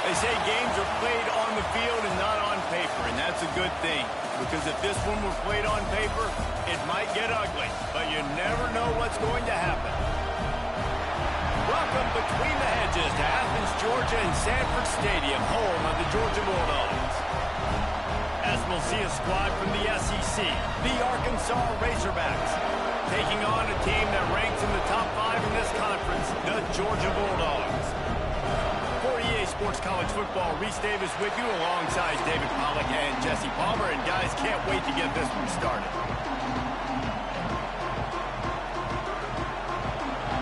They say games are played on the field and not on paper, and that's a good thing. Because if this one were played on paper, it might get ugly. But you never know what's going to happen. Welcome between the hedges to Athens, Georgia and Sanford Stadium, home of the Georgia Bulldogs. As we'll see a squad from the SEC, the Arkansas Razorbacks, taking on a team that ranks in the top 5 in this conference, the Georgia Bulldogs. For EA Sports College Football, Reese Davis with you alongside David Pollack and Jesse Palmer. And guys, can't wait to get this one started.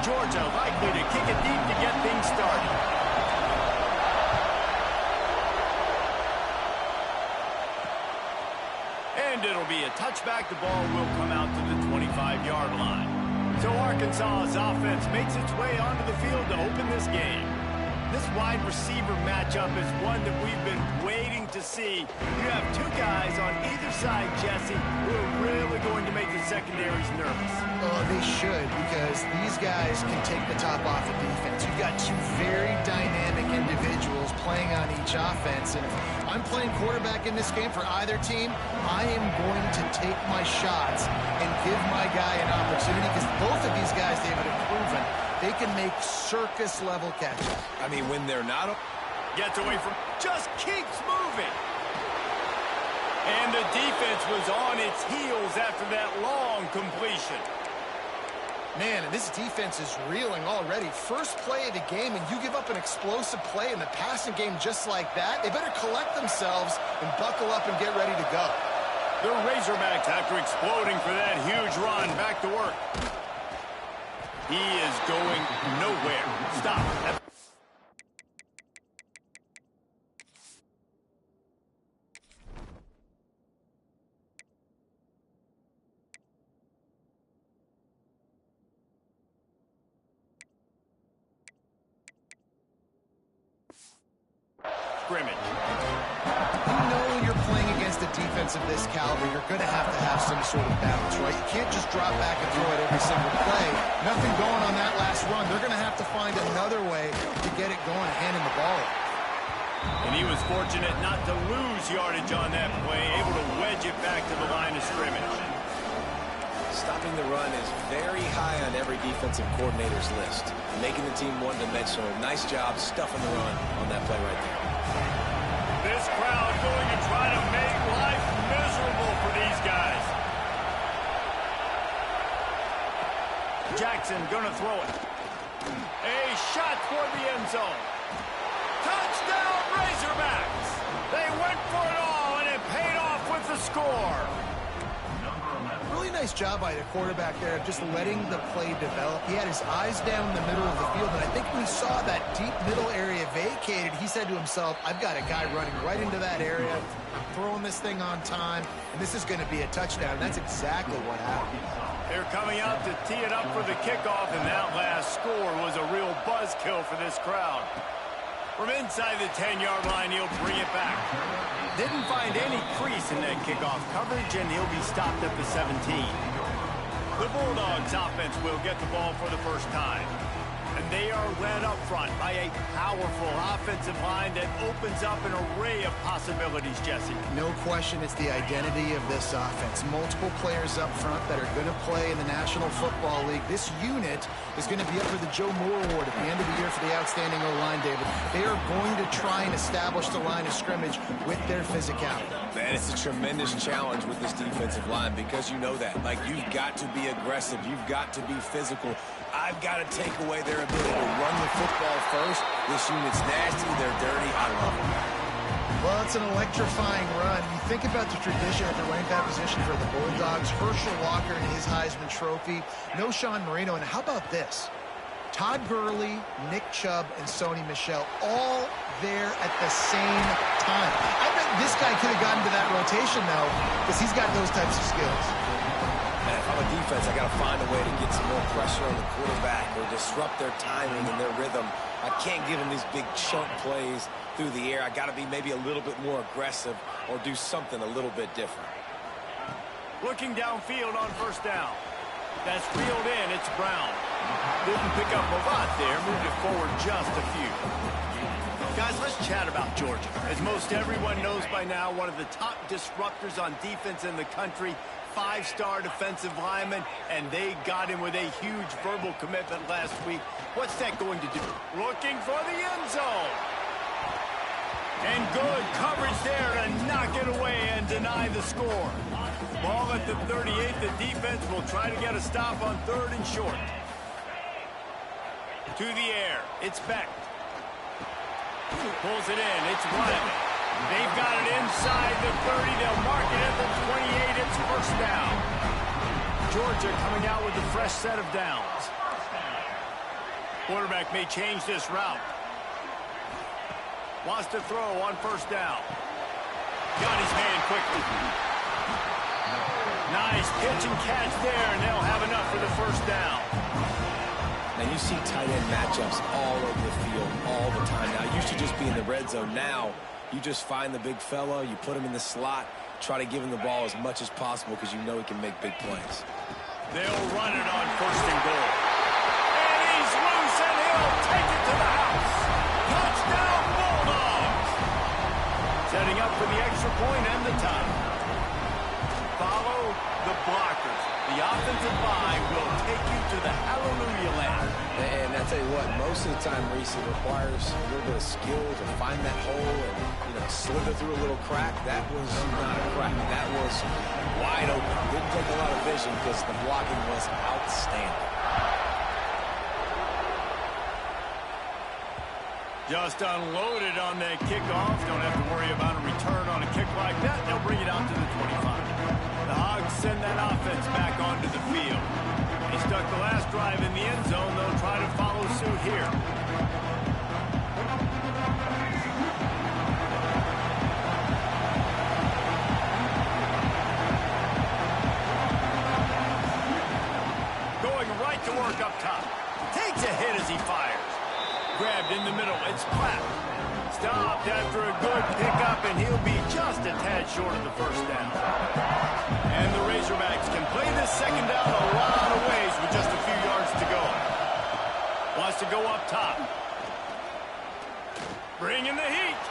Georgia likely to kick it deep to get things started. And it'll be a touchback. The ball will come out to the 25-yard line. So Arkansas's offense makes its way onto the field to open this game. This wide receiver matchup is one that we've been waiting to see. You have two guys on either side, Jesse, who are really going to make the secondaries nervous. Oh, they should, because these guys can take the top off of defense. You've got two very dynamic individuals playing on each offense, and if I'm playing quarterback in this game for either team, I am going to take my shots and give my guy an opportunity, because both of these guys, David, have proven they can make circus-level catches. I mean, when they're not... Gets away from... Just keeps moving. And the defense was on its heels after that long completion. Man, and this defense is reeling already. First play of the game, and you give up an explosive play in the passing game just like that. They better collect themselves and buckle up and get ready to go. The Razorbacks, after exploding for that huge run, back to work. He is going nowhere. Stop. Scrimmage. You know when you're playing against a defense of this caliber, you're going to have some sort of balance, right? You can't just drop back and throw it every single play. Nothing going on that last run. They're going to have to find another way to get it going and hand him the ball. And he was fortunate not to lose yardage on that play, able to wedge it back to the line of scrimmage. Stopping the run is very high on every defensive coordinator's list. Making the team one-dimensional. Nice job stuffing the run on that play right there. This crowd going to try to make life miserable for these guys. Jackson going to throw it. A shot toward the end zone. Touchdown Razorbacks! They went for it all, and it paid off with the score. Really nice job by the quarterback there of just letting the play develop. He had his eyes down in the middle of the field, and I think when he saw that deep middle area vacated, he said to himself, I've got a guy running right into that area. I'm throwing this thing on time, and this is going to be a touchdown. And that's exactly what happened. They're coming out to tee it up for the kickoff, and that last score was a real buzzkill for this crowd. From inside the 10-yard line, he'll bring it back. Didn't find any crease in that kickoff coverage, and he'll be stopped at the 17. The Bulldogs offense will get the ball for the first time. And they are led up front by a powerful offensive line that opens up an array of possibilities, Jesse. No question it's the identity of this offense. Multiple players up front that are going to play in the National Football League. This unit is going to be up for the Joe Moore Award at the end of the year for the outstanding O-line, David. They are going to try and establish the line of scrimmage with their physicality. Man, it's a tremendous challenge with this defensive line because you know that. Like, you've got to be aggressive. You've got to be physical. I've got to take away their ability to run the football first. This unit's nasty. They're dirty. I love them. Well, it's an electrifying run. You think about the tradition at the running back position for the Bulldogs. Herschel Walker and his Heisman Trophy. No Sean Marino. And how about this? Todd Gurley, Nick Chubb, and Sony Michel all there at the same time. I bet this guy could have gotten to that rotation, though, because he's got those types of skills. And if I'm a defense, I got to find a way to get some more pressure on the quarterback or disrupt their timing and their rhythm. I can't give them these big chunk plays through the air. I got to be maybe a little bit more aggressive or do something a little bit different. Looking downfield on first down. That's reeled in. It's Brown. Didn't pick up a lot there. Moved it forward just a few. Guys, Let's chat about Georgia. As most everyone knows by now, one of the top disruptors on defense in the country, five-star defensive lineman, and they got him with a huge verbal commitment last week. What's that going to do? Looking for the end zone. And good coverage there to knock it away and deny the score. Ball at the 38. The defense will try to get a stop on 3rd and short. To the air. It's Beck. Pulls it in. It's Ryan. They've got it inside the 30. They'll mark it at the 28. It's first down. Georgia coming out with a fresh set of downs. Quarterback may change this route. Wants to throw on first down. Got his man quickly. Nice pitch and catch there, and they'll have enough for the first down. Now, you see tight end matchups all over the field all the time. Now, it used to just be in the red zone. Now, you just find the big fella, you put him in the slot, try to give him the ball as much as possible because you know he can make big plays. They'll run it on 1st and goal. And he's loose, and he'll take it to the house. Touchdown, Bulldogs! Setting up for the extra point and the tie. Follow the blockers. The offensive line will take you to the hallelujah land. And I tell you what, most of the time, Reese, it requires a little bit of skill to find that hole and, slither through a little crack. That was not a crack. That was wide open. Didn't take a lot of vision because the blocking was outstanding. Just unloaded on that kickoff. Don't have to worry about a return on a kick like that. They'll bring it out to the 25. The Hogs send that offense back onto the field. They stuck the last drive in the end zone. They'll try to follow suit here. Going right to work up top. Takes a hit as he fires. Grabbed in the middle. It's Platt. Stopped after a good pickup, and he'll be just a tad short of the first down. And the Razorbacks can play this second down a lot of ways with just a few yards to go. Wants to go up top. Bring in the heat.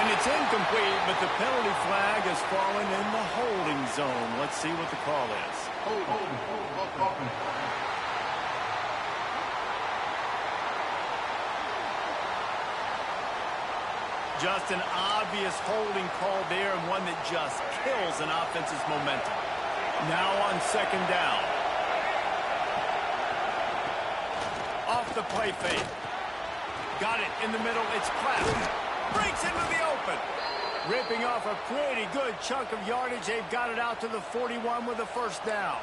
And it's incomplete, but the penalty flag has fallen in the holding zone. Let's see what the call is. Just an obvious holding call there, and one that just kills an offense's momentum. Now on second down. Off the play fake. Got it in the middle. It's Platt. Breaks into the open. Ripping off a pretty good chunk of yardage. They've got it out to the 41 with a first down.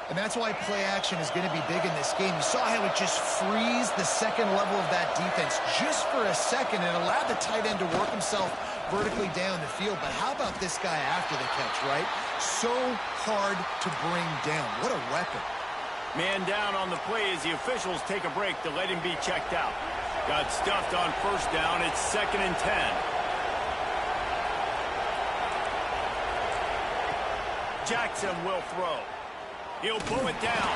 And that's why play action is going to be big in this game. You saw how it just frees the second level of that defense just for a second and allowed the tight end to work himself vertically down the field. But how about this guy after the catch, right? So hard to bring down. What a weapon. Man down on the play as the officials take a break to let him be checked out. Got stuffed on first down. It's 2nd and 10. Jackson will throw. He'll pull it down.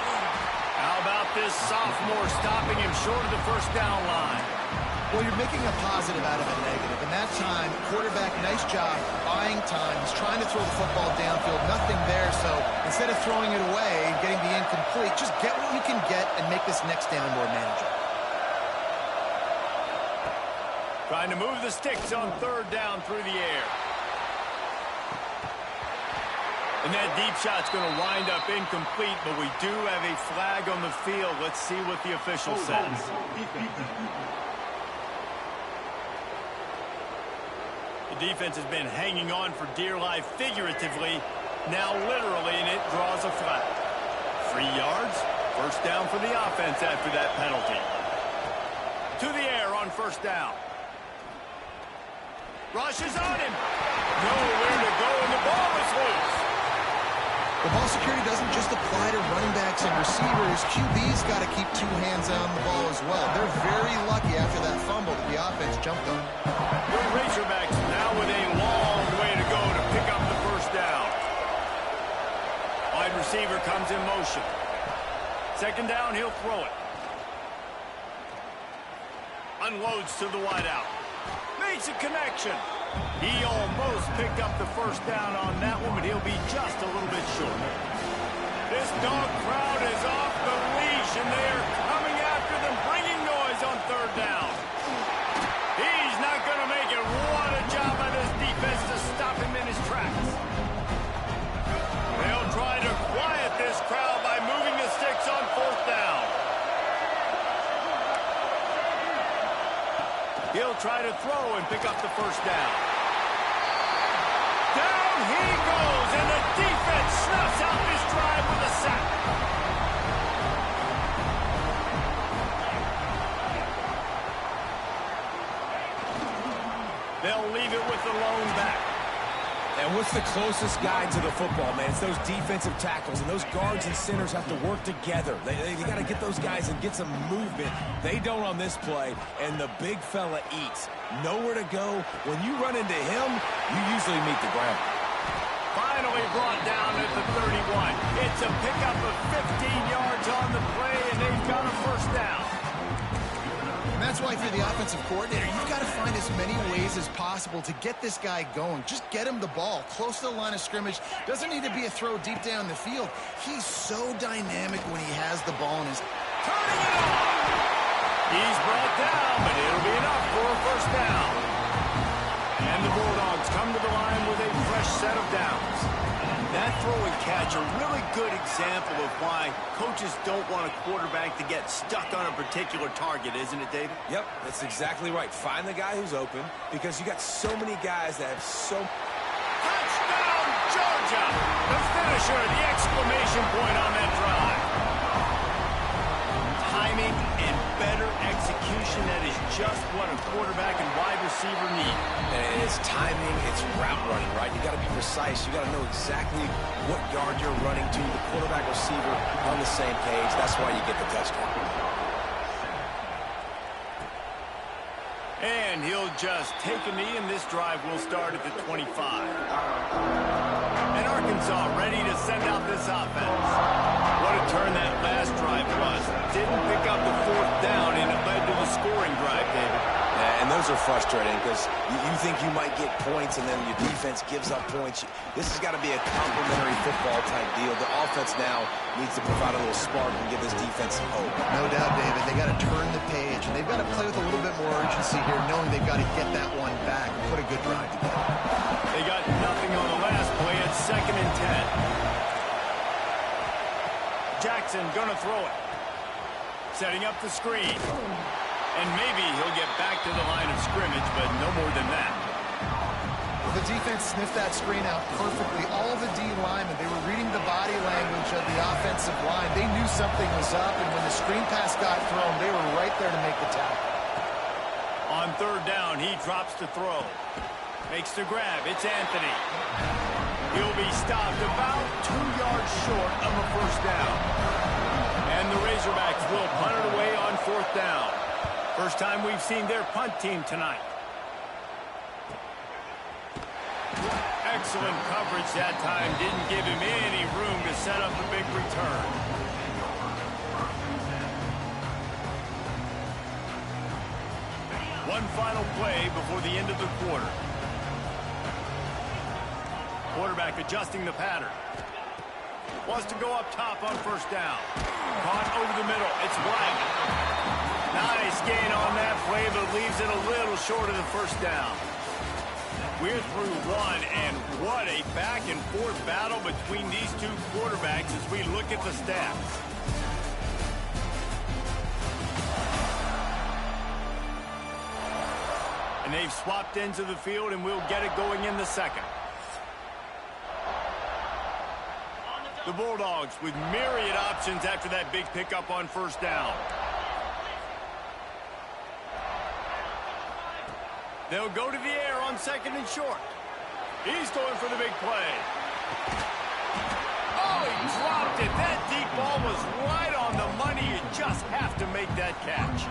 How about this sophomore stopping him short of the first down line? Well, you're making a positive out of a negative. And that time, quarterback, nice job, buying time. He's trying to throw the football downfield. Nothing there, so instead of throwing it away and getting the incomplete, just get what you can get and make this next down more manageable. Trying to move the sticks on 3rd down through the air. And that deep shot's going to wind up incomplete, but we do have a flag on the field. Let's see what the official says. The defense has been hanging on for dear life figuratively, now literally, and it draws a flag. 3 yards, first down for the offense after that penalty. To the air on first down. Rushes on him. Nowhere to go, and the ball is loose. The ball security doesn't just apply to running backs and receivers. QB's got to keep 2 hands on the ball as well. They're very lucky after that fumble that the offense jumped on. The Razorbacks now with a long way to go to pick up the first down. Wide receiver comes in motion. Second down, he'll throw it. Unloads to the wideout. Makes a connection. He almost picked up the first down on that one, but he'll be just a little bit short. This dog crowd is off the leash, and they are coming after them, bringing noise on third down. He's not going to make it. What a job by this defense to stop him in his tracks. They'll try to quiet this crowd by moving the sticks on fourth down. He'll try to throw and pick up the first down. Down he goes, and the defense snuffs out this drive with a sack. They'll leave it with the lone back. And what's the closest guy to the football, man? It's those defensive tackles, and those guards and centers have to work together. They got to get those guys and get some movement. They don't on this play, and the big fella eats. Nowhere to go. When you run into him, you usually meet the ground. Finally brought down at the 31. It's a pickup of 15 yards on the play, and they've got a first down. And that's why, if you're the offensive coordinator, you've got to find as many ways as possible to get this guy going. Just get him the ball close to the line of scrimmage. Doesn't need to be a throw deep down the field. He's so dynamic when he has the ball in his... Turning it on! He's brought down, but it'll be enough for a first down. And the Bulldogs come to the line with a fresh set of downs. That throw and catch, a really good example of why coaches don't want a quarterback to get stuck on a particular target, isn't it, David? Yep, that's exactly right. Find the guy who's open, because you got so many guys that have so... Touchdown, Georgia! The finisher, the exclamation point on that drive. Timing and better execution, that is just what a quarterback and wide receiver need. And it's timing, it's route running, right? You got to be precise. You got to know exactly what yard you're running to. The quarterback, receiver on the same page. That's why you get the touchdown. And he'll just take a knee, and this drive will start at the 25. And Arkansas ready to send out this offense. What a turn that last drive was. Didn't pick up the fourth down, and it led to the scoring drive, David. And those are frustrating, because you think you might get points, and then your defense gives up points. This has got to be a complementary football type deal. The offense now needs to provide a little spark and give this defense some hope. No doubt, David. They got to turn the page, and they've got to play with a little bit more urgency here, knowing they've got to get that one back and put a good drive together. They got nothing on the last play. It's 2nd and 10. Jackson gonna throw it. Setting up the screen. And maybe he'll get back to the line of scrimmage, but no more than that. The defense sniffed that screen out perfectly. All the D linemen, they were reading the body language of the offensive line. They knew something was up, and when the screen pass got thrown, they were right there to make the tackle. On third down, he drops to throw. Makes the grab. It's Anthony. He'll be stopped about 2 yards short of a first down. And the Razorbacks will punt it away on fourth down. First time we've seen their punt team tonight. Excellent coverage that time. Didn't give him any room to set up a big return. One final play before the end of the quarter. Quarterback adjusting the pattern. Wants to go up top on first down. Caught over the middle. It's White. Nice gain on that play, but leaves it a little short of the first down. We're through one, and what a back-and-forth battle between these two quarterbacks as we look at the stats. And they've swapped into the field, and we'll get it going in the second. The Bulldogs with myriad options after that big pickup on first down. They'll go to the air on 2nd and short. He's going for the big play. Oh, he dropped it. That deep ball was right on the money. You just have to make that catch.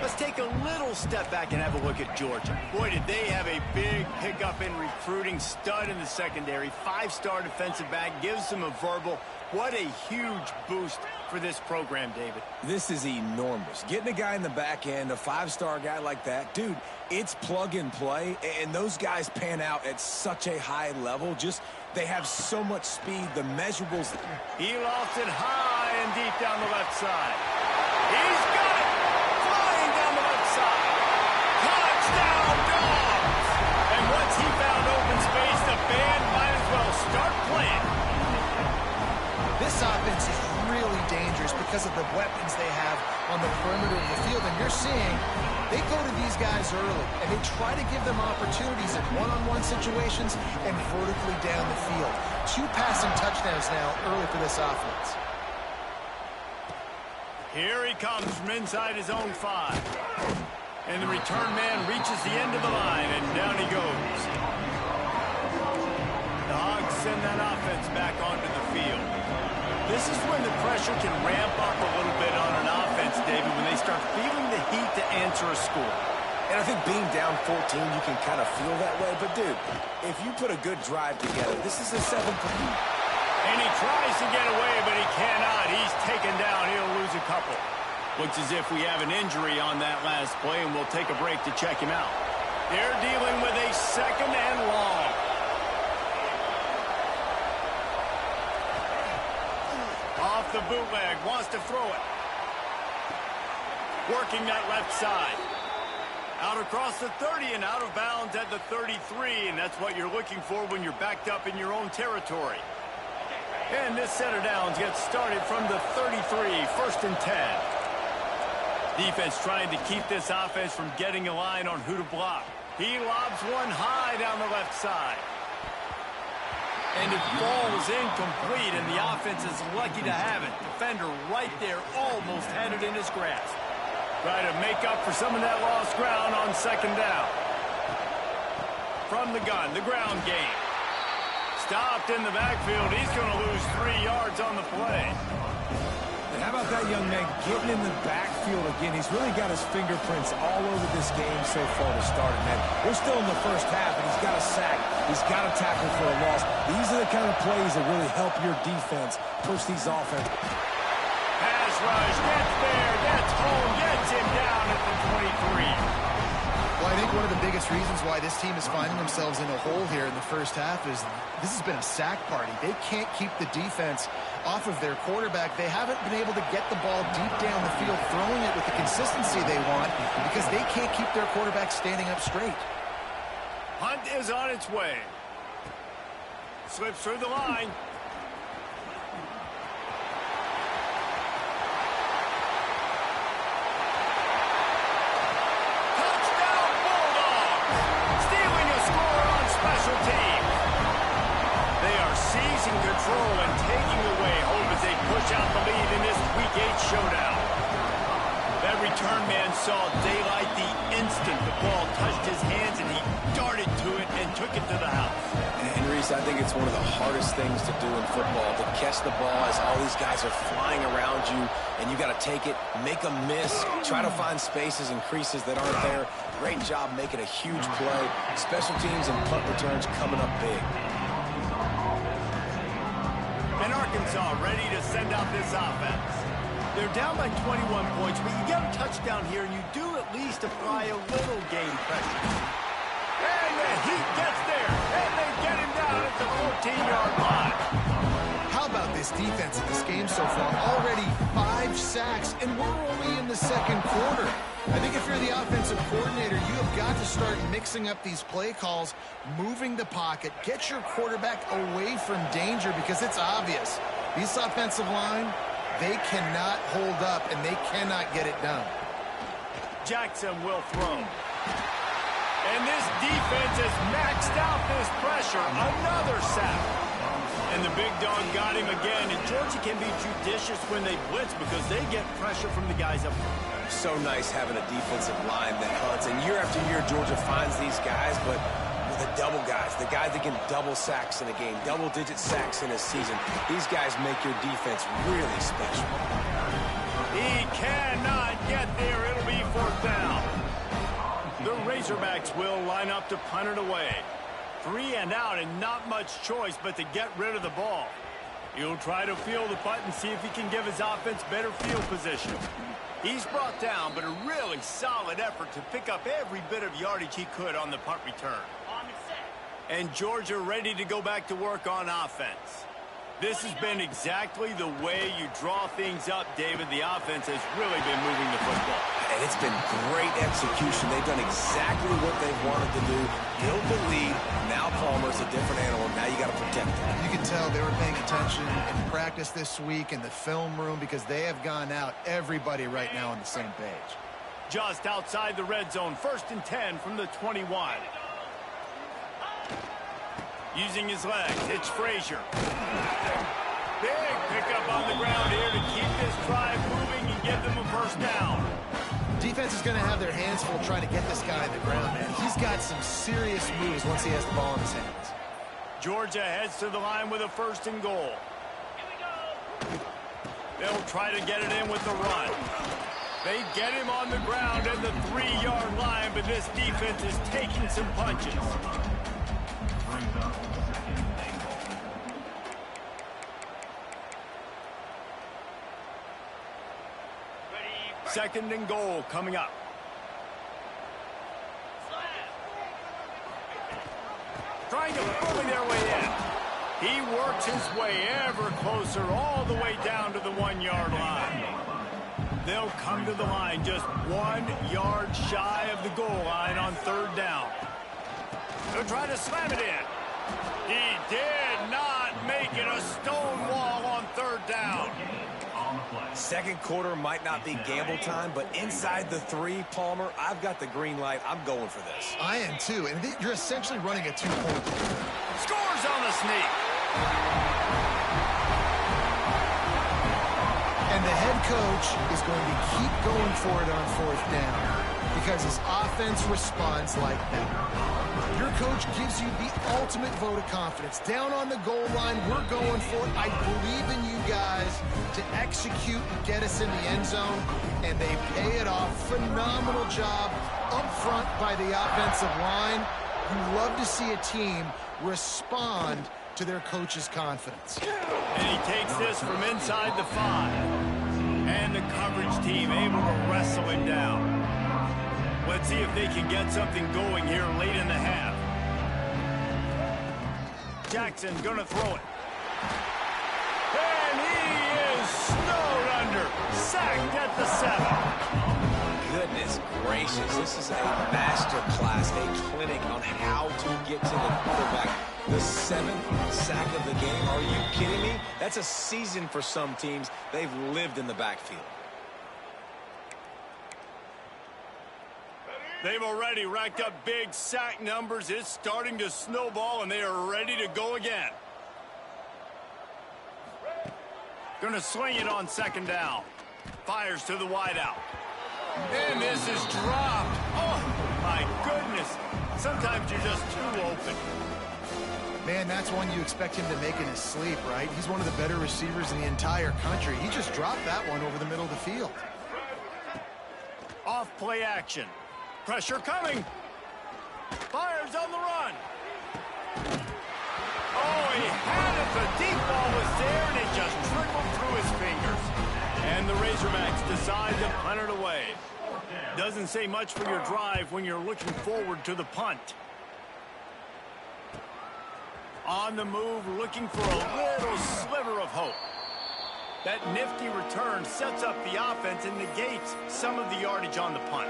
Let's take a little step back and have a look at Georgia. Boy, did they have a big pickup in recruiting. Stud in the secondary. 5-star defensive back. Gives them a verbal. What a huge boost for this program, David. This is enormous. Getting a guy in the back end, a 5-star guy like that, dude, it's plug and play, and those guys pan out at such a high level. Just, they have so much speed, the measurables. He lost it high and deep down the left side. He's got it! Flying down the left side. Touchdown, Dogs! And once he found open space, the band might as well start playing. This offense is really dangerous because of the weapons they have on the perimeter of the field. And you're seeing they go to these guys early, and they try to give them opportunities in one-on-one situations and vertically down the field. 2 passing touchdowns now early for this offense. Here he comes from inside his own 5. And the return man reaches the end of the line, and down he goes. The Hogs send that offense back onto the field. This is when the pressure can ramp up a little bit on an offense, David, when they start feeling the heat to answer a score. And I think being down 14, you can kind of feel that way. But, dude, if you put a good drive together, this is a 7-point. And he tries to get away, but he cannot. He's taken down. He'll lose a couple. Looks as if we have an injury on that last play, and we'll take a break to check him out. They're dealing with a 2nd and long. Off the bootleg, wants to throw it. Working that left side. Out across the 30 and out of bounds at the 33, and that's what you're looking for when you're backed up in your own territory. And this set of downs gets started from the 33, 1st and 10. Defense trying to keep this offense from getting a line on who to block. He lobs one high down the left side. And it falls incomplete, and the offense is lucky to have it. Defender right there, almost had it in his grasp. Try to make up for some of that lost ground on 2nd down. From the gun, the ground game. Stopped in the backfield. He's going to lose 3 yards on the play. And how about that young man getting in the backfield again? He's really got his fingerprints all over this game so far to start it, man. We're still in the first half, and he's got a sack. He's got a tackle for a loss. These are the kind of plays that really help your defense push these offense. Pass rush, gets there, gets home, gets him down at the 23. Well, I think one of the biggest reasons why this team is finding themselves in a hole here in the first half is this has been a sack party. They can't keep the defense off of their quarterback. They haven't been able to get the ball deep down the field, throwing it with the consistency they want because they can't keep their quarterback standing up straight. Hunt is on its way. Slips through the line. Touchdown Bulldogs! Stealing a score on special teams. They are seizing control and taking away hope as they push out the lead in this Week 8 showdown. That return man saw daylight the instant the ball touched his hands, and he darted to it and took it to the house. And Reese, I think it's one of the hardest things to do in football, to catch the ball as all these guys are flying around you, and you got to take it, make a miss, try to find spaces and creases that aren't there. Great job making a huge play. Special teams and punt returns coming up big. And Arkansas ready to send out this offense. They're down by 21 points, but you get a touchdown here, and you do at least apply a little game pressure. And the heat gets there, and they get him down at the 14-yard line. How about this defense in this game so far? Already 5 sacks, and we're only in the 2nd quarter. I think if you're the offensive coordinator, you have got to start mixing up these play calls, moving the pocket, get your quarterback away from danger because it's obvious. This offensive line, they cannot hold up, and they cannot get it done. Jackson will throw. And this defense has maxed out this pressure. Another sack. And the big dog got him again. And Georgia can be judicious when they blitz because they get pressure from the guys up front. So nice having a defensive line that hunts. And year after year, Georgia finds these guys, but the double guys, the guys that can double sacks in a game, double-digit sacks in a season. These guys make your defense really special. He cannot get there. It'll be 4th down. The Razorbacks will line up to punt it away. 3 and out and not much choice but to get rid of the ball. He'll try to field the punt and see if he can give his offense better field position. He's brought down, but a really solid effort to pick up every bit of yardage he could on the punt return. And Georgia ready to go back to work on offense. This has been exactly the way you draw things up, David. The offense has really been moving the football. And it's been great execution. They've done exactly what they've wanted to do. Build the lead. Now Palmer's a different animal. Now you got to protect him. You can tell they were paying attention in practice this week in the film room because they have gone out, everybody right now on the same page. Just outside the red zone, 1st and 10 from the 21. Using his legs, it's Frazier. Big pickup on the ground here to keep this drive moving and give them a 1st down. Defense is going to have their hands full trying to get this guy on the ground, man. He's got some serious moves once he has the ball in his hands. Georgia heads to the line with a 1st and goal. They'll try to get it in with the run. They get him on the ground at the 3-yard line, but this defense is taking some punches. 2nd and goal coming up. Trying to bully their way in. He works his way ever closer all the way down to the 1-yard line. They'll come to the line just 1 yard shy of the goal line on 3rd down. They'll try to slam it in. He did not make it. A stone wall on 3rd down. 2nd quarter might not be gamble time, but inside the 3, Palmer, I've got the green light. I'm going for this. I am too, and you're essentially running a 2-point. Scores on the sneak. And the head coach is going to keep going for it on 4th down because his offense responds like that. Your coach gives you the ultimate vote of confidence. Down on the goal line, we're going for it. I believe in you guys to execute and get us in the end zone, and they pay it off. Phenomenal job up front by the offensive line. You love to see a team respond to their coach's confidence. And he takes this from inside the 5. And the coverage team able to wrestle him down. Let's see if they can get something going here late in the half. Jackson gonna throw it. And he is snowed under. Sacked at the 7. Goodness gracious, this is a master class, a clinic on how to get to the quarterback. The 7th sack of the game. Are you kidding me? That's a season for some teams. They've lived in the backfield. They've already racked up big sack numbers. It's starting to snowball, and they are ready to go again. Gonna swing it on 2nd down. Fires to the wideout. And this is dropped. Oh, my goodness. Sometimes you're just too open. Man, that's one you expect him to make in his sleep, right? He's one of the better receivers in the entire country. He just dropped that one over the middle of the field. Off play action. Pressure coming. Fires on the run. Oh, he had it. The deep ball was there, and it just trickled through his fingers. And the Razorbacks decide to punt it away. Doesn't say much for your drive when you're looking forward to the punt. On the move, looking for a little sliver of hope. That nifty return sets up the offense and negates some of the yardage on the punt.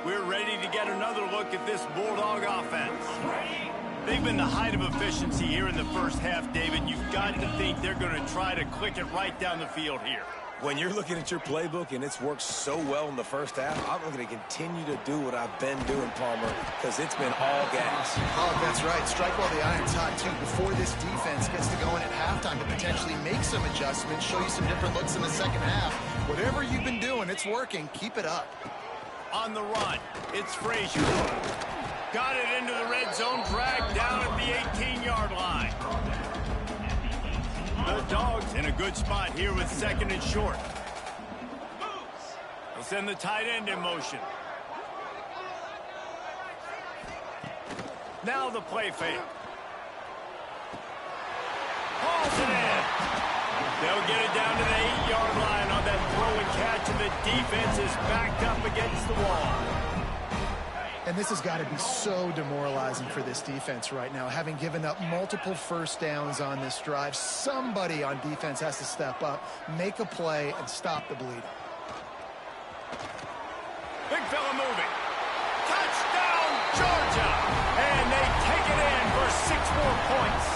We're ready to get another look at this Bulldog offense. They've been the height of efficiency here in the 1st half, David. You've got to think they're going to try to click it right down the field here. When you're looking at your playbook and it's worked so well in the 1st half, I'm going to continue to do what I've been doing, Palmer, because it's been all gas. Oh, that's right. Strike while the iron's hot, too, before this defense gets to going at halftime to potentially make some adjustments, show you some different looks in the 2nd half. Whatever you've been doing, it's working. Keep it up. On the run, it's Frazier. Got it into the red zone, dragged down at the 18-yard line. The Dogs in a good spot here with 2nd and short. send the tight end in motion. Now the play fake. Hauls it in. They'll get it down to the 8-yard line on that throw and catch, and the defense is backed up against the wall. And this has got to be so demoralizing for this defense right now. Having given up multiple first downs on this drive, somebody on defense has to step up, make a play, and stop the bleeding. Big fella moving. Touchdown, Georgia! And they take it in for 6 more points.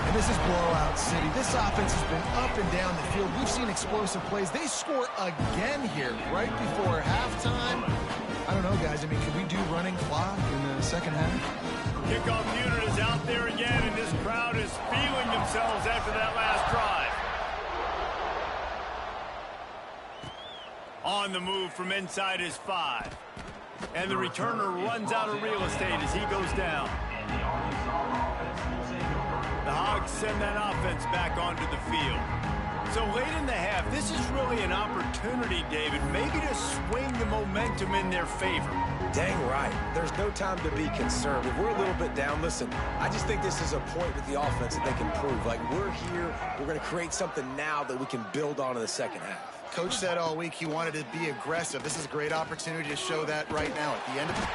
And this is blowout city. This offense has been up and down the field. We've seen explosive plays. They score again here right before halftime. I don't know, guys. I mean, can we do running clock in the second half? Kickoff unit is out there again, and this crowd is feeling themselves after that last drive. On the move from inside his 5. And the returner runs out of real estate as he goes down. The Hogs send that offense back onto the field. So late in the half, this is really an opportunity, David, maybe to swing the momentum in their favor. Dang right. There's no time to be concerned. If we're a little bit down, listen, I just think this is a point with the offense that they can prove. Like, we're here, we're going to create something now that we can build on in the second half. Coach said all week he wanted to be aggressive. This is a great opportunity to show that right now at the end of it.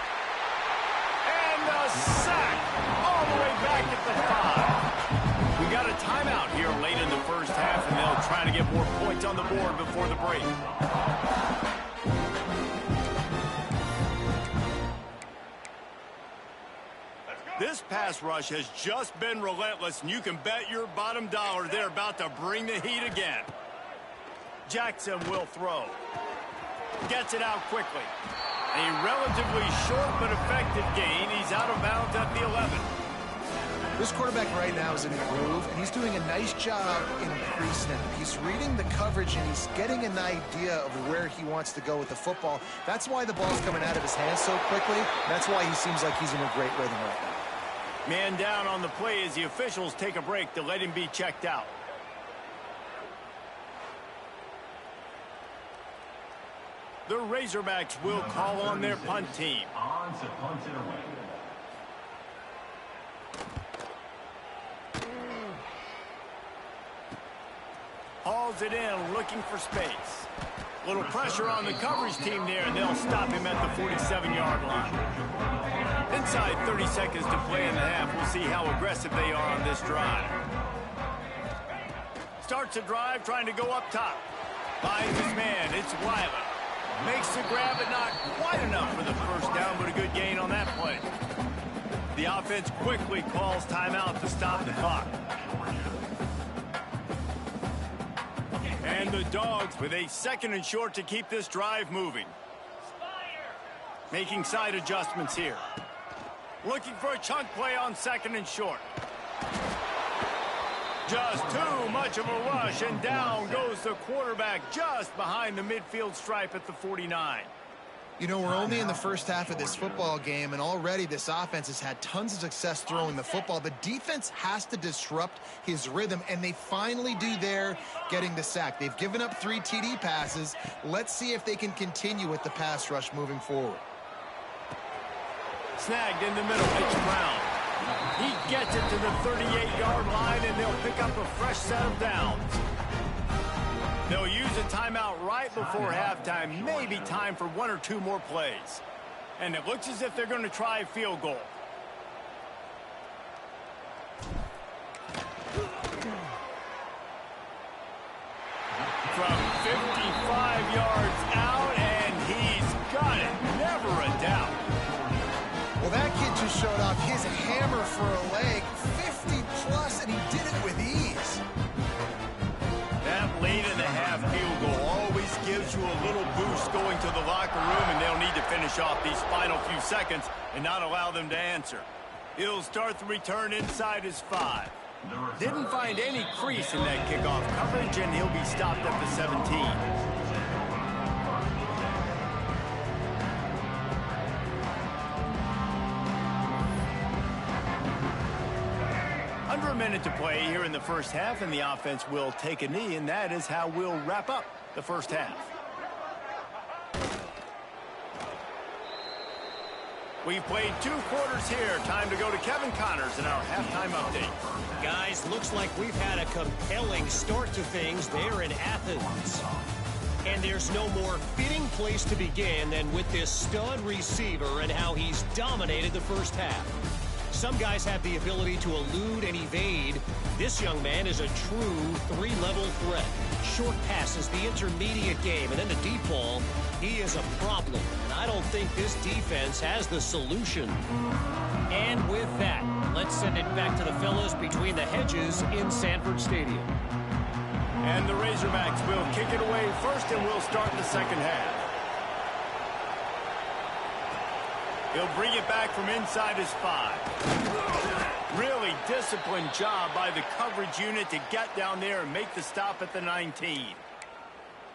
And the sack all the way back at the 5. We got a timeout here late in the first half, and they'll try to get more points on the board before the break. This pass rush has just been relentless, and you can bet your bottom dollar they're about to bring the heat again. Jackson will throw. Gets it out quickly. A relatively short but effective gain. He's out of bounds at the 11. This quarterback right now is in a groove, and he's doing a nice job in pre-snap. He's reading the coverage, and he's getting an idea of where he wants to go with the football. That's why the ball's coming out of his hands so quickly. That's why he seems like he's in a great rhythm right now. Man down on the play as the officials take a break to let him be checked out. The Razorbacks will call on their punt team. On to punt it away. Hauls it in, looking for space. Little pressure on the coverage team there, and they'll stop him at the 47-yard line. Inside 30 seconds to play in the half. We'll see how aggressive they are on this drive. Starts a drive trying to go up top. Finds his man. It's Wiley. Makes the grab, but not quite enough for the first down, but a good gain on that play. The offense quickly calls timeout to stop the clock. And the Dogs with a 2nd and short to keep this drive moving. Making side adjustments here. Looking for a chunk play on 2nd and short. Just too much of a rush, and down goes the quarterback just behind the midfield stripe at the 49. You know, we're only in the first half of this football game, and already this offense has had tons of success throwing the football. The defense has to disrupt his rhythm, and they finally do there, getting the sack. They've given up 3 TD passes. Let's see if they can continue with the pass rush moving forward. Snagged in the middle. It's Brown. He gets it to the 38-yard line, and they'll pick up a fresh set of downs. They'll use a timeout right before halftime. Maybe time for 1 or 2 more plays. And it looks as if they're going to try a field goal. From 55 yards out, and he's got it. Never a doubt. Well, that kid just showed off his hammer for a leg, 50-plus, and he did it with ease. That late in the half field goal always gives you a little boost going to the locker room, and they'll need to finish off these final few seconds and not allow them to answer. He'll start the return inside his 5. Didn't find any crease in that kickoff coverage, and he'll be stopped at the 17. Under a minute to play here in the first half, and the offense will take a knee, and that is how we'll wrap up the first half. We've played 2 quarters here. Time to go to Kevin Connors in our halftime update. Guys, looks like we've had a compelling start to things there in Athens. And there's no more fitting place to begin than with this stud receiver and how he's dominated the first half. Some guys have the ability to elude and evade. This young man is a true 3-level threat. Short passes, the intermediate game, and then the deep ball. He is a problem, and I don't think this defense has the solution. And with that, let's send it back to the fellas between the hedges in Sanford Stadium. And the Razorbacks will kick it away first, and we'll start the second half. He'll bring it back from inside his 5. Really disciplined job by the coverage unit to get down there and make the stop at the 19.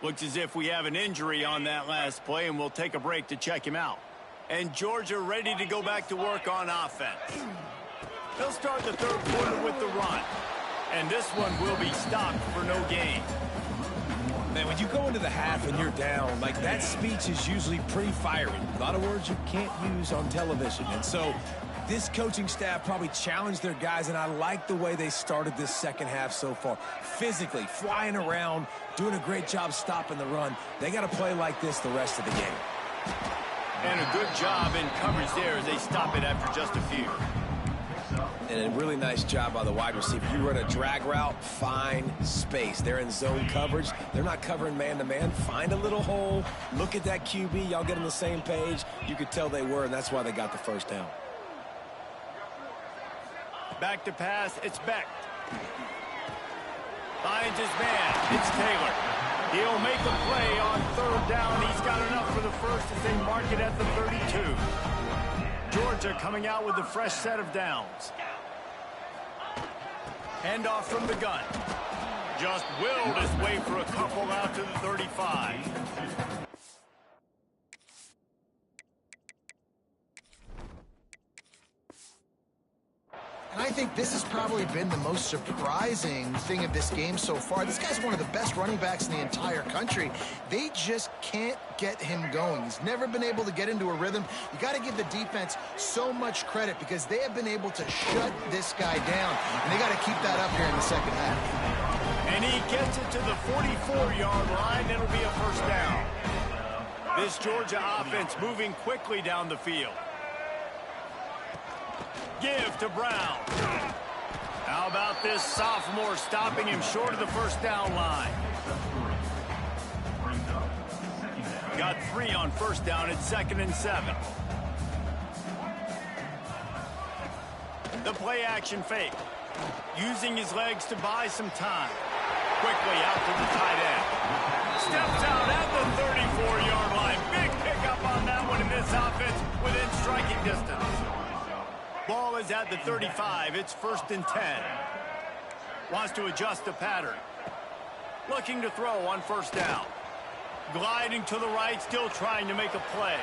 Looks as if we have an injury on that last play, and we'll take a break to check him out. And Georgia ready to go back to work on offense. They'll start the third quarter with the run. And this one will be stopped for no gain. Man, when you go into the half and you're down, like, that speech is usually pretty fiery. A lot of words you can't use on television. And so this coaching staff probably challenged their guys, and I like the way they started this second half so far. Physically, flying around, doing a great job stopping the run. They got to play like this the rest of the game. And a good job in coverage there as they stop it after just a few. And a really nice job by the wide receiver. You run a drag route, find space. They're in zone coverage. They're not covering man-to-man. Find a little hole. Look at that QB. Y'all get on the same page. You could tell they were, and that's why they got the first down. Back to pass. It's Beck. Finds his man. It's Taylor. He'll make a play on third down. He's got enough for the first as they mark it at the 32. Georgia coming out with a fresh set of downs. Handoff from the gun. Just willed his way for a couple out to the 35. And I think this has probably been the most surprising thing of this game so far. This guy's one of the best running backs in the entire country. They just can't get him going. He's never been able to get into a rhythm. You got to give the defense so much credit because they have been able to shut this guy down. And they got to keep that up here in the second half. And he gets it to the 44-yard line. It'll be a first down. This Georgia offense moving quickly down the field. Give to Brown. How about this sophomore stopping him short of the first down line? Got 3 on first down at 2nd and 7. The play action fake. Using his legs to buy some time. Quickly out to the tight end. Steps out at the 34-yard line. Big pickup on that one in this offense within striking distance. Ball is at the 35. It's 1st and 10. Wants to adjust the pattern. Looking to throw on first down. Gliding to the right, still trying to make a play.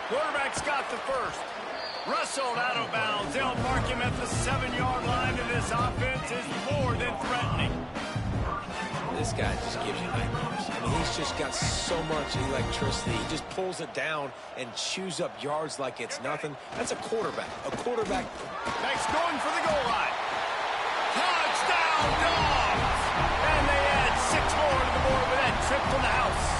Quarterback's got the first. Wrestled out of bounds. They'll mark him at the 7-yard line, and this offense is more than threatening. This guy just gives you nightmares. I mean, he's just got so much electricity. He just pulls it down and chews up yards like it's nothing. That's a quarterback. A quarterback. Next going for the goal line. Touchdown, Dogs! And they add 6 more to the board with that trip to the house.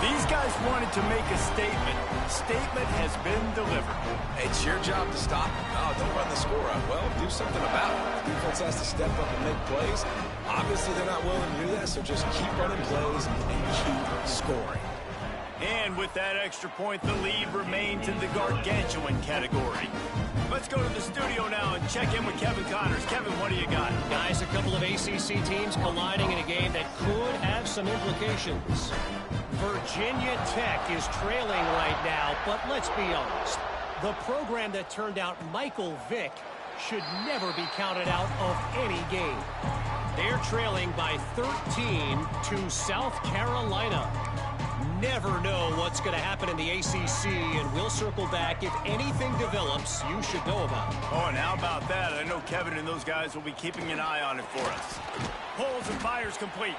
These guys wanted to make a statement. Statement has been delivered. It's your job to stop. Oh, don't run the score up. Well, do something about it. The defense has to step up and make plays. Obviously, they're not willing to do that, so just keep running plays and keep scoring. And with that extra point, the lead remains in the gargantuan category. Let's go to the studio now and check in with Kevin Connors. Kevin, what do you got? Guys, a couple of ACC teams colliding in a game that could have some implications. Virginia Tech is trailing right now, but let's be honest. The program that turned out Michael Vick should never be counted out of any game. They're trailing by 13 to South Carolina. Never know what's going to happen in the ACC, and we'll circle back if anything develops you should know about. Oh, and how about that? I know Kevin and those guys will be keeping an eye on it for us. Pulls and fires complete.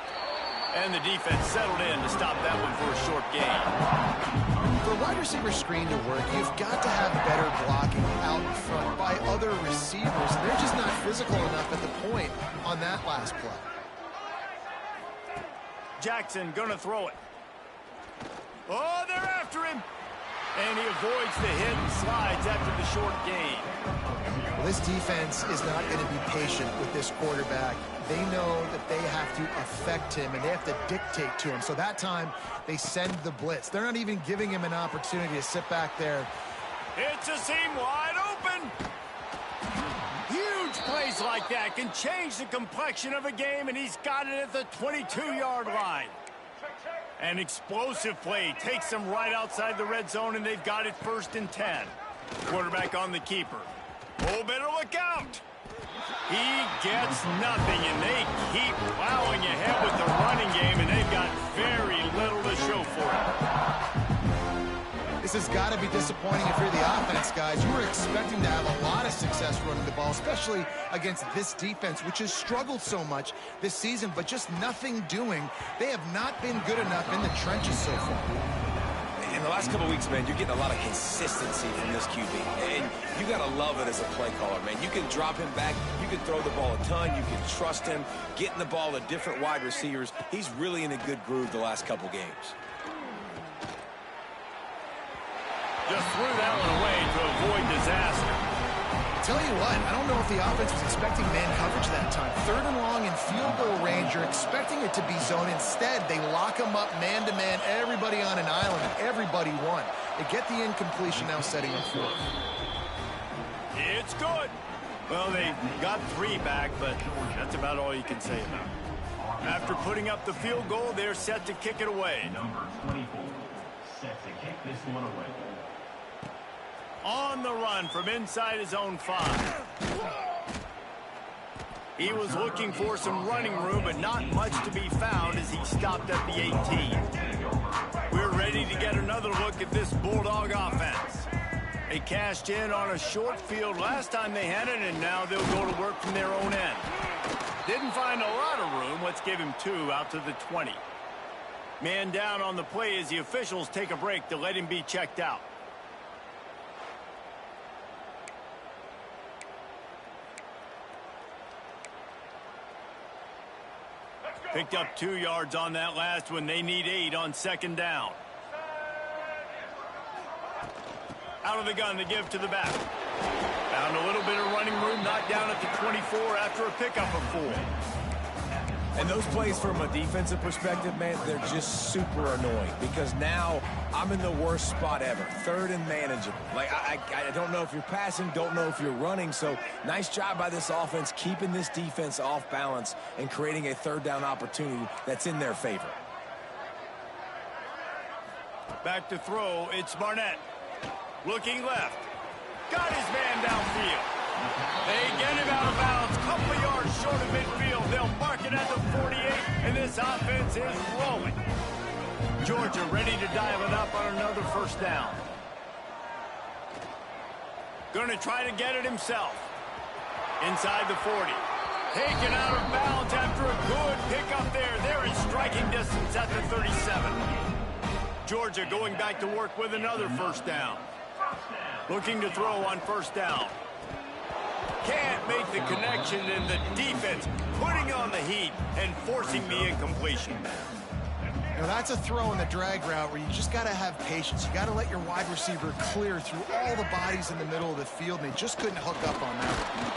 And the defense settled in to stop that one for a short gain. For wide receiver screen to work, you've got to have better blocking out in front by other receivers. They're just not physical enough at the point on that last play. Jackson gonna throw it. Oh, they're after him. And he avoids the hit and slides after the short gain. Well, this defense is not going to be patient with this quarterback. They know that they have to affect him, and they have to dictate to him. So that time, they send the blitz. They're not even giving him an opportunity to sit back there. It's a seam wide open. Huge plays like that can change the complexion of a game, and he's got it at the 22-yard line. An explosive play takes them right outside the red zone, and they've got it 1st and 10. Quarterback on the keeper. Oh, better look out. He gets nothing, and they keep plowing ahead with the running game, and they've got very little to show for it. This has got to be disappointing if you're the offense, guys. You were expecting to have a lot of success running the ball, especially against this defense, which has struggled so much this season, but just nothing doing. They have not been good enough in the trenches so far. In the last couple of weeks, man, you're getting a lot of consistency from this QB. And you got to love it as a play caller, man. You can drop him back. You can throw the ball a ton. You can trust him, getting the ball to different wide receivers. He's really in a good groove the last couple games. Just threw that one away to avoid disaster. Tell you what, I don't know if the offense was expecting man coverage that time. 3rd and long in field goal range, you're expecting it to be zone. Instead, they lock them up man-to-man, everybody on an island, and everybody won. They get the incompletion now setting up 4th. It's good. Well, they got 3 back, but that's about all you can say about it. After putting up the field goal, they're set to kick it away. Number 24, set to kick this one away. On the run from inside his own 5. He was looking for some running room, but not much to be found as he stopped at the 18. We're ready to get another look at this Bulldog offense. They cashed in on a short field last time they had it, and now they'll go to work from their own end. Didn't find a lot of room. Let's give him 2 out to the 20. Man down on the play as the officials take a break to let him be checked out. Picked up 2 yards on that last one. They need 8 on 2nd down. Out of the gun to give to the back. Found a little bit of running room, knocked down at the 24 after a pickup of 4. And those plays from a defensive perspective, man, they're just super annoying because now I'm in the worst spot ever. 3rd and manageable. Like, I don't know if you're passing, don't know if you're running. So nice job by this offense keeping this defense off balance and creating a 3rd down opportunity that's in their favor. Back to throw, it's Barnett. Looking left. Got his man downfield. They get him out of bounds. Couple yards short of midfield. They'll mark it at the 48, and this offense is rolling. Georgia ready to dial it up on another 1st down. Gonna try to get it himself. Inside the 40. Taken out of bounds after a good pickup there. They're in striking distance at the 37. Georgia going back to work with another 1st down. Looking to throw on 1st down. Can't make the connection, and the defense putting on the heat and forcing the incompletion. Now that's a throw in the drag route where you just got to have patience. You got to let your wide receiver clear through all the bodies in the middle of the field, and they just couldn't hook up on that one.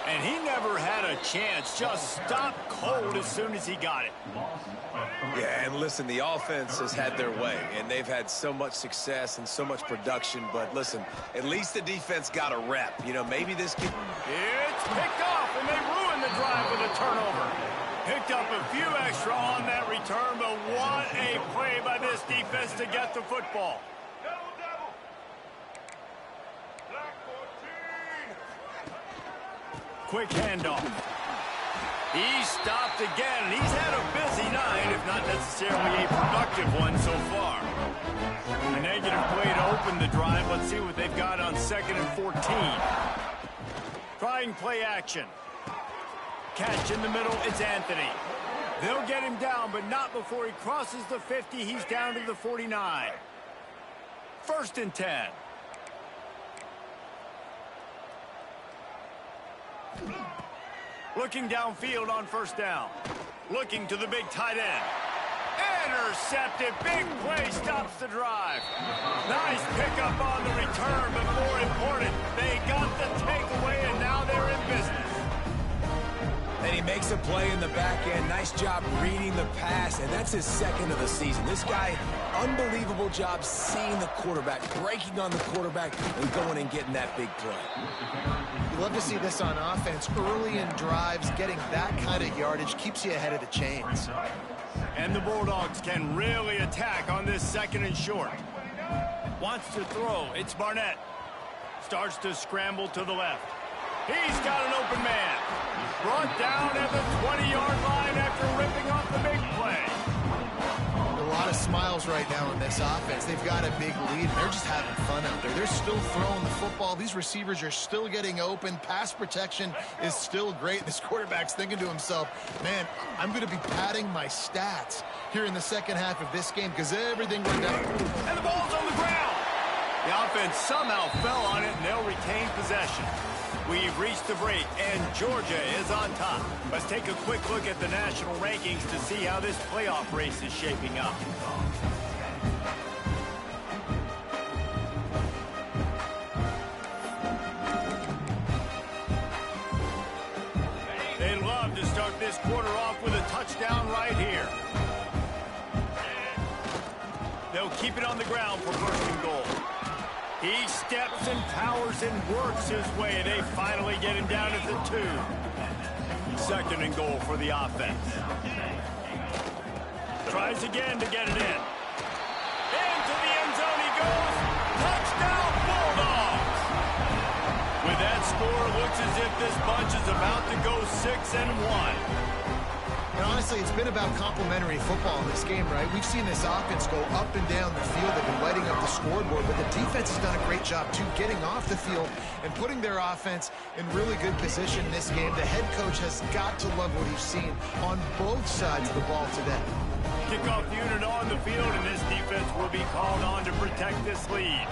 And he never had a chance. Just stopped cold as soon as he got it. Yeah, and listen, the offense has had their way, and they've had so much success and so much production. But listen, at least the defense got a rep. You know, maybe this could... It's picked off, and they ruined the drive with a turnover. Picked up a few extra on that return, but what a play by this defense to get the football. Quick handoff. He stopped again, and he's had a busy night, if not necessarily a productive one so far. A negative play to open the drive. Let's see what they've got on 2nd and 14. Trying play action. Catch in the middle, it's Anthony. They'll get him down, but not before he crosses the 50. He's down to the 49. 1st and 10. Looking downfield on 1st down. Looking to the big tight end. Intercepted. Big play stops the drive. Nice pickup on the return, but more important, they got the takeaway, and now they're in business. And he makes a play in the back end. Nice job reading the pass, and that's his 2nd of the season. This guy, unbelievable job seeing the quarterback, breaking on the quarterback, and going and getting that big play. You love to see this on offense. Early in drives, getting that kind of yardage keeps you ahead of the chains. And the Bulldogs can really attack on this 2nd and short. Wants to throw. It's Barnett. Starts to scramble to the left. He's got an open man. Brought down at the 20-yard line after ripping off the big play. A lot of smiles right now in this offense. They've got a big lead. They're just having fun out there. They're still throwing the football. These receivers are still getting open. Pass protection is still great. This quarterback's thinking to himself, man, I'm going to be padding my stats here in the 2nd half of this game because everything went down. And the ball's on the ground. The offense somehow fell on it, and they'll retain possession. We've reached the break, and Georgia is on top. Let's take a quick look at the national rankings to see how this playoff race is shaping up. They'd love to start this quarter off with a touchdown right here. They'll keep it on the ground for 1st and goal. He steps and powers and works his way. They finally get him down at the 2. 2nd and goal for the offense. Tries again to get it in. Into the end zone he goes. Touchdown, Bulldogs! With that score, it looks as if this bunch is about to go 6-1. And honestly, it's been about complementary football in this game, right? We've seen this offense go up and down the field. They've been lighting up the scoreboard, but the defense has done a great job, too, getting off the field and putting their offense in really good position in this game. The head coach has got to love what he's seen on both sides of the ball today. Kickoff unit on the field, and this defense will be called on to protect this lead.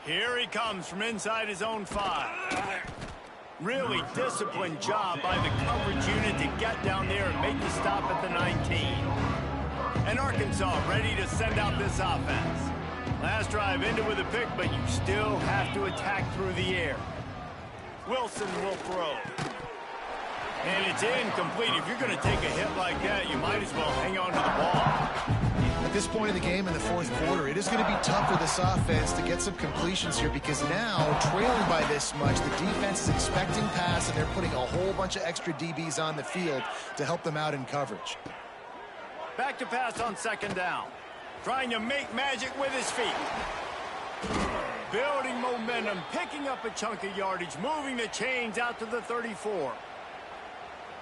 Here he comes from inside his own 5. Really disciplined job by the coverage unit to get down there and make the stop at the 19. And Arkansas ready to send out this offense. Last drive ended with a pick, but you still have to attack through the air. Wilson will throw. And it's incomplete. If you're going to take a hit like that, you might as well hang on to the ball. At this point in the game in the 4th quarter, it is going to be tough for this offense to get some completions here because now, trailing by this much, the defense is expecting pass, and they're putting a whole bunch of extra DBs on the field to help them out in coverage. Back to pass on 2nd down. Trying to make magic with his feet. Building momentum, picking up a chunk of yardage, moving the chains out to the 34.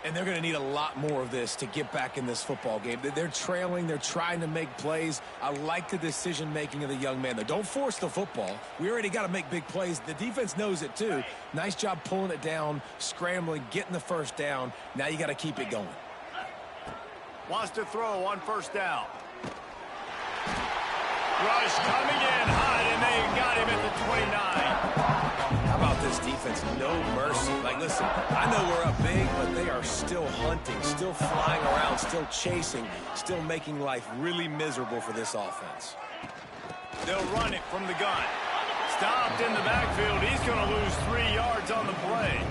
And they're going to need a lot more of this to get back in this football game. They're trailing. They're trying to make plays. I like the decision-making of the young man, though. Don't force the football. We already got to make big plays. The defense knows it, too. Nice job pulling it down, scrambling, getting the 1st down. Now you got to keep it going. Wants to throw on 1st down. Rush coming in hot, and they got him at the 29. How about this defense? No mercy. Like, listen, I know we're up big, but they are still hunting, still flying around, still chasing, still making life really miserable for this offense. They'll run it from the gun. Stopped in the backfield. He's going to lose 3 yards on the play.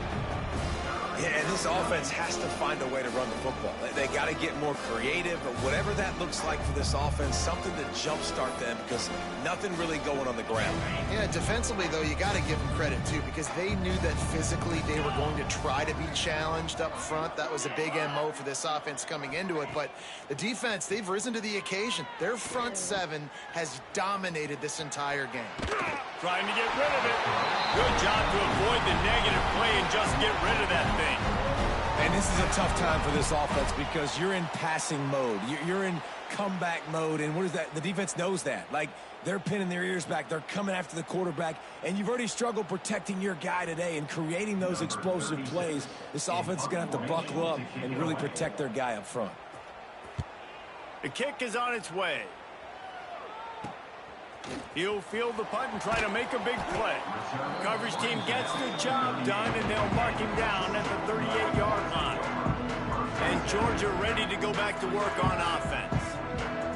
Yeah, and this offense has to find a way to run the football. They got to get more creative, but whatever that looks like for this offense, something to jumpstart them because nothing really going on the ground. Yeah, defensively, though, you got to give them credit, too, because they knew that physically they were going to try to be challenged up front. That was a big MO for this offense coming into it, but the defense, they've risen to the occasion. Their front 7 has dominated this entire game. Trying to get rid of it. Good job to avoid the negative play and just get rid of that thing. And this is a tough time for this offense because you're in passing mode. You're in comeback mode, and what is that? The defense knows that. Like, they're pinning their ears back. They're coming after the quarterback, and you've already struggled protecting your guy today and creating those explosive plays. This offense is going to have to buckle up and really protect their guy up front. The kick is on its way. He'll field the punt and try to make a big play. Coverage team gets the job done, and they'll mark him down at the 38-yard line. And Georgia ready to go back to work on offense.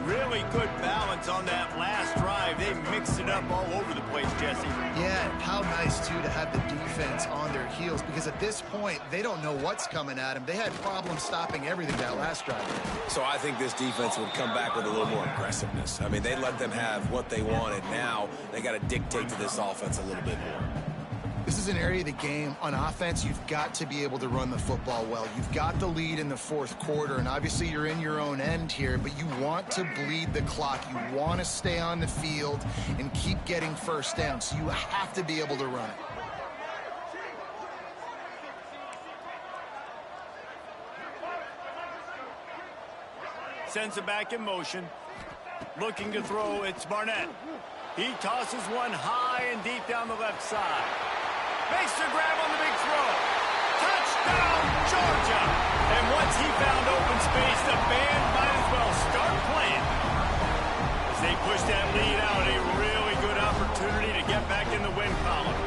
Really good balance on that last drive. They mixed it up all over the place, Jesse. Yeah, how nice, too, to have the defense on their heels, because at this point, they don't know what's coming at them. They had problems stopping everything that last drive. So I think this defense would come back with a little more aggressiveness. I mean, they let them have what they wanted. Now they got to dictate to this offense a little bit more. This is an area of the game on offense you've got to be able to run the football well. You've got the lead in the fourth quarter, and obviously you're in your own end here, but you want to bleed the clock. You want to stay on the field and keep getting first down, so you have to be able to run it. Sends it back in motion. Looking to throw, it's Barnett. He tosses one high and deep down the left side. Makes the grab on the big throw. Touchdown, Georgia! And once he found open space, the band might as well start playing. As they push that lead out, a really good opportunity to get back in the win column.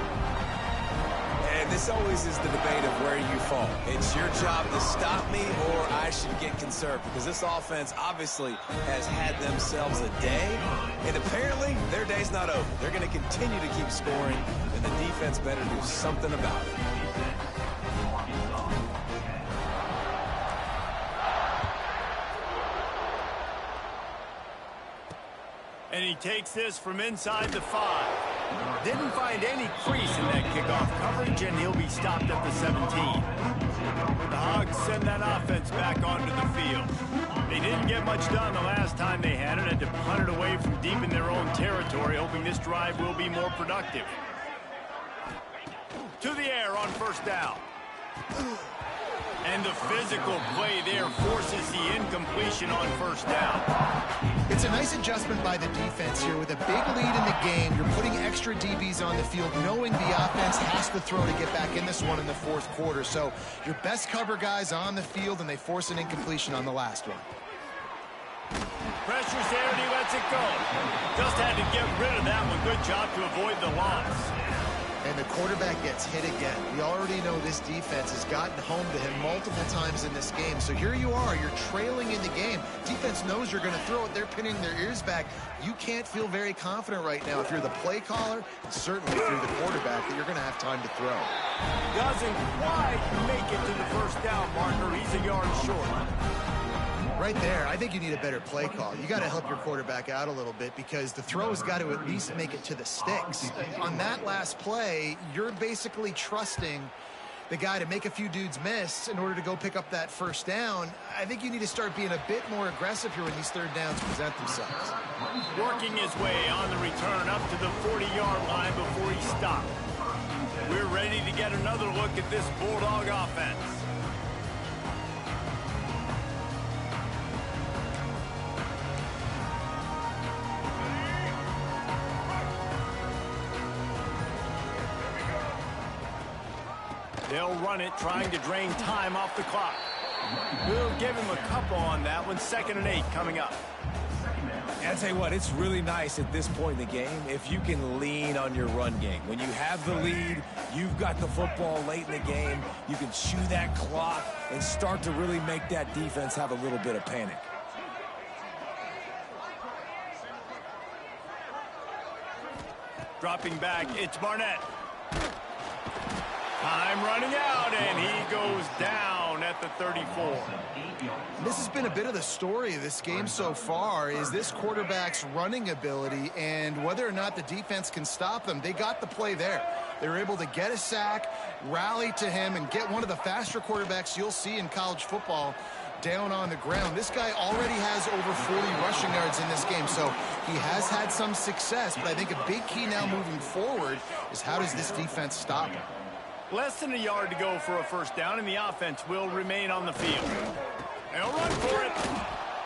And this always is the debate of where you fall. It's your job to stop me, or I should get conserved, because this offense obviously has had themselves a day, and apparently their day's not over. They're going to continue to keep scoring, and the defense better do something about it. And he takes this from inside the 5. Didn't find any crease in that kickoff coverage, and he'll be stopped at the 17. The Hogs send that offense back onto the field. They didn't get much done the last time they had it, and to punt it away from deep in their own territory, hoping this drive will be more productive. To the air on first down. And the physical play there forces the incompletion on first down. It's a nice adjustment by the defense here. With a big lead in the game, you're putting extra DBs on the field, knowing the offense has to throw to get back in this one in the fourth quarter. So your best cover guys on the field, and they force an incompletion on the last one. Pressure's there, and he lets it go. Just had to get rid of that one. Good job to avoid the loss. And the quarterback gets hit again. We already know this defense has gotten home to him multiple times in this game. So here you are, you're trailing in the game. Defense knows you're going to throw it. They're pinning their ears back. You can't feel very confident right now if you're the play caller, and certainly if you're the quarterback, that you're going to have time to throw. Doesn't quite make it to the first down marker. He's a yard short. Right there, I think you need a better play call. You got to help your quarterback out a little bit, because the throw has got to at least make it to the sticks. On that last play, you're basically trusting the guy to make a few dudes miss in order to go pick up that first down. I think you need to start being a bit more aggressive here when these third downs present themselves. Working his way on the return up to the 40-yard line before he stopped. We're ready to get another look at this Bulldog offense. They'll run it, trying to drain time off the clock. We'll give him a couple on that one. 2nd and 8 coming up. And I'll tell you what, it's really nice at this point in the game if you can lean on your run game. When you have the lead, you've got the football late in the game, you can chew that clock and start to really make that defense have a little bit of panic. Dropping back, it's Barnett. Time running out, and he goes down at the 34. This has been a bit of the story of this game so far, is this quarterback's running ability and whether or not the defense can stop them. They got the play there. They were able to get a sack, rally to him, and get one of the faster quarterbacks you'll see in college football down on the ground. This guy already has over 40 rushing yards in this game, so he has had some success, but I think a big key now moving forward is how does this defense stop him? Less than a yard to go for a first down, and the offense will remain on the field. They'll run for it.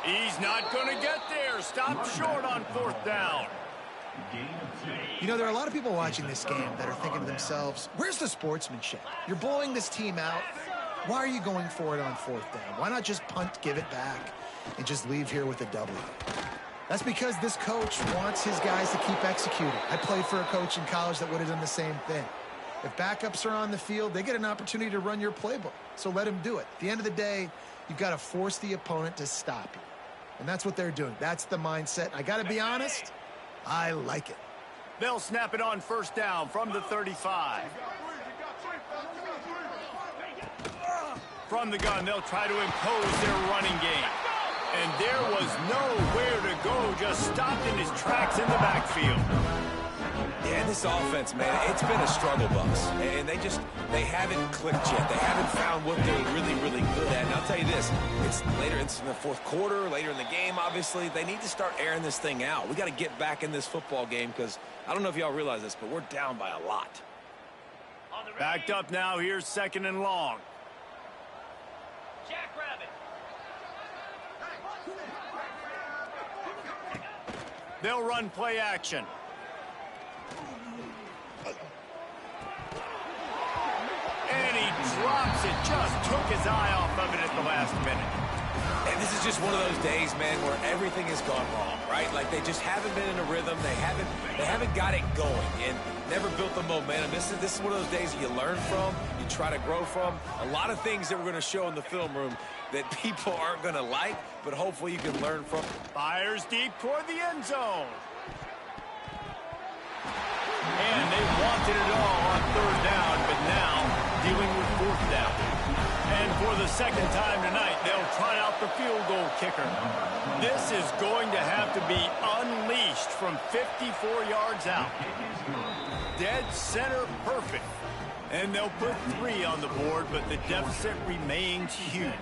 He's not going to get there. Stopped short on 4th down. You know, there are a lot of people watching this game that are thinking to themselves, where's the sportsmanship? You're blowing this team out. Why are you going for it on 4th down? Why not just punt, give it back? and just leave here with a W. That's because this coach wants his guys to keep executing. I played for a coach in college that would have done the same thing. If backups are on the field, they get an opportunity to run your playbook, so let them do it. At the end of the day, you've got to force the opponent to stop you. And that's what they're doing. That's the mindset. I got to be honest, I like it. They'll snap it on first down from the 35. From the gun, they'll try to impose their running game. And there was nowhere to go, just stopped in his tracks in the backfield. Yeah, this offense, man, it's been a struggle bus. And they haven't clicked yet. They haven't found what they're really, really good at. And I'll tell you this, it's later in the fourth quarter, later in the game, obviously. They need to start airing this thing out. We got to get back in this football game because I don't know if y'all realize this, but we're down by a lot. Backed up now, here's 2nd and long. They'll run play action. And he drops it. Just took his eye off of it at the last minute. And this is just one of those days, man, where everything has gone wrong, right? Like they just haven't been in a rhythm. They haven't got it going and never built the momentum. This is one of those days you learn from, you try to grow from. A lot of things that we're going to show in the film room that people aren't going to like, but hopefully you can learn from. Fires deep toward the end zone. And they wanted it all on 3rd down, but now dealing with 4th down. And for the 2nd time tonight, they'll try out the field goal kicker. This is going to have to be unleashed from 54 yards out. Dead center perfect. And they'll put 3 on the board, but the deficit remains huge.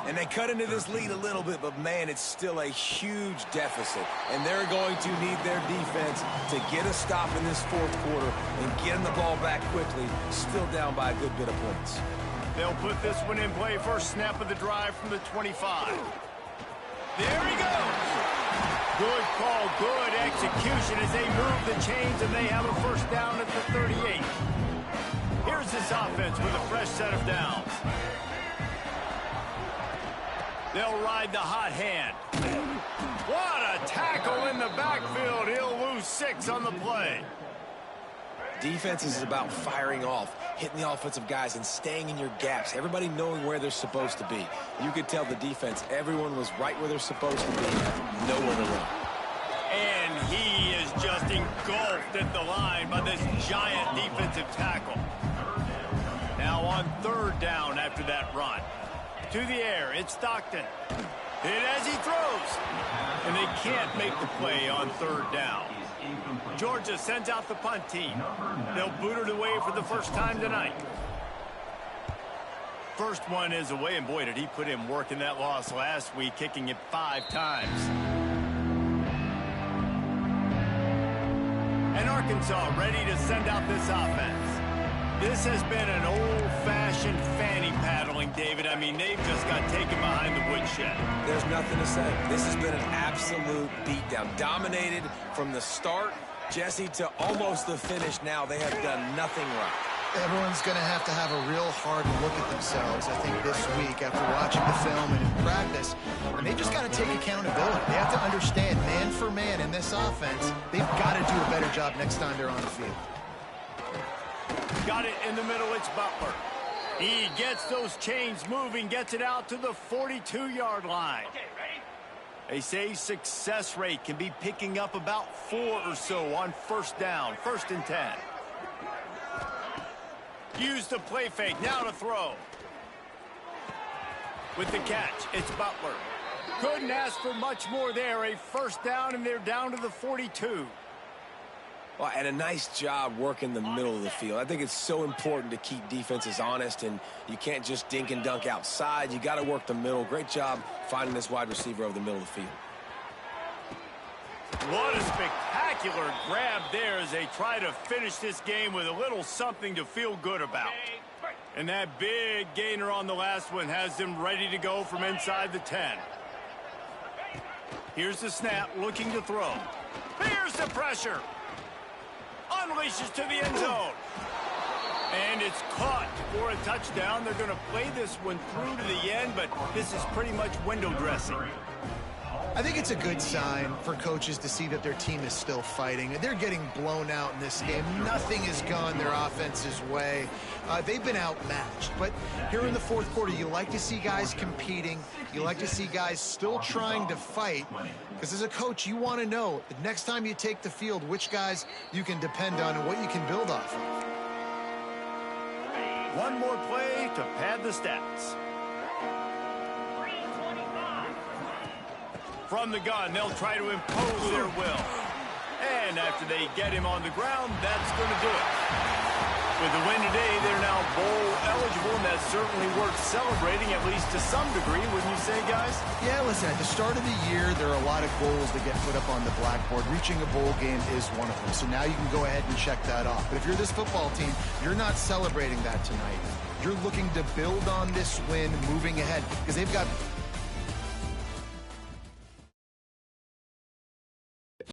And they cut into this lead a little bit, but, man, it's still a huge deficit. And they're going to need their defense to get a stop in this 4th quarter and getting the ball back quickly, still down by a good bit of points. They'll put this one in play. First snap of the drive from the 25. There he goes. Good call, good execution as they move the chains, and they have a first down at the 38. Here's this offense with a fresh set of downs. They'll ride the hot hand. What a tackle in the backfield. He'll lose 6 on the play. Defense is about firing off, hitting the offensive guys and staying in your gaps. Everybody knowing where they're supposed to be. You could tell the defense, everyone was right where they're supposed to be. Nowhere to run. And he is just engulfed at the line by this giant defensive tackle. Now on 3rd down after that run. To the air, it's Stockton. Hit as he throws. And they can't make the play on 3rd down. Georgia sends out the punt team. They'll boot it away for the first time tonight. First one is away, and boy, did he put in work in that loss last week, kicking it 5 times. And Arkansas ready to send out this offense. This has been an old-fashioned fanny paddling, David. I mean, they've just got taken behind the woodshed. There's nothing to say. This has been an absolute beatdown. Dominated from the start, Jesse, to almost the finish now. They have done nothing right. Everyone's going to have a real hard look at themselves, I think, this week after watching the film and in practice. And they just got to take accountability. They have to understand, man for man in this offense, they've got to do a better job next time they're on the field. Got it in the middle, it's Butler. He gets those chains moving, gets it out to the 42-yard line. Okay, ready? They say success rate can be picking up about 4 or so on 1st down, 1st and 10. Use the play fake, now to throw. With the catch, it's Butler. Couldn't ask for much more there. A first down, and they're down to the 42. Well, and a nice job working the middle of the field. I think it's so important to keep defenses honest, and you can't just dink and dunk outside. You got to work the middle. Great job finding this wide receiver over the middle of the field. What a spectacular grab there as they try to finish this game with a little something to feel good about. And that big gainer on the last one has them ready to go from inside the 10. Here's the snap, looking to throw. Here's the pressure. Unleashes to the end zone. And it's caught for a touchdown. They're going to play this one through to the end, but this is pretty much window dressing. I think it's a good sign for coaches to see that their team is still fighting. They're getting blown out in this game. Nothing has gone their offense's way. They've been outmatched. But here in the fourth quarter, you like to see guys competing. You like to see guys still trying to fight. Because as a coach, you want to know the next time you take the field, which guys you can depend on and what you can build off of. One more play to pad the stats. From the gun, they'll try to impose their will. And after they get him on the ground, that's going to do it. With the win today, they're now bowl eligible, and that's certainly worth celebrating, at least to some degree, wouldn't you say, guys? Yeah, listen, at the start of the year, there are a lot of goals that get put up on the blackboard. Reaching a bowl game is one of them. So now you can go ahead and check that off. But if you're this football team, you're not celebrating that tonight. You're looking to build on this win moving ahead because they've got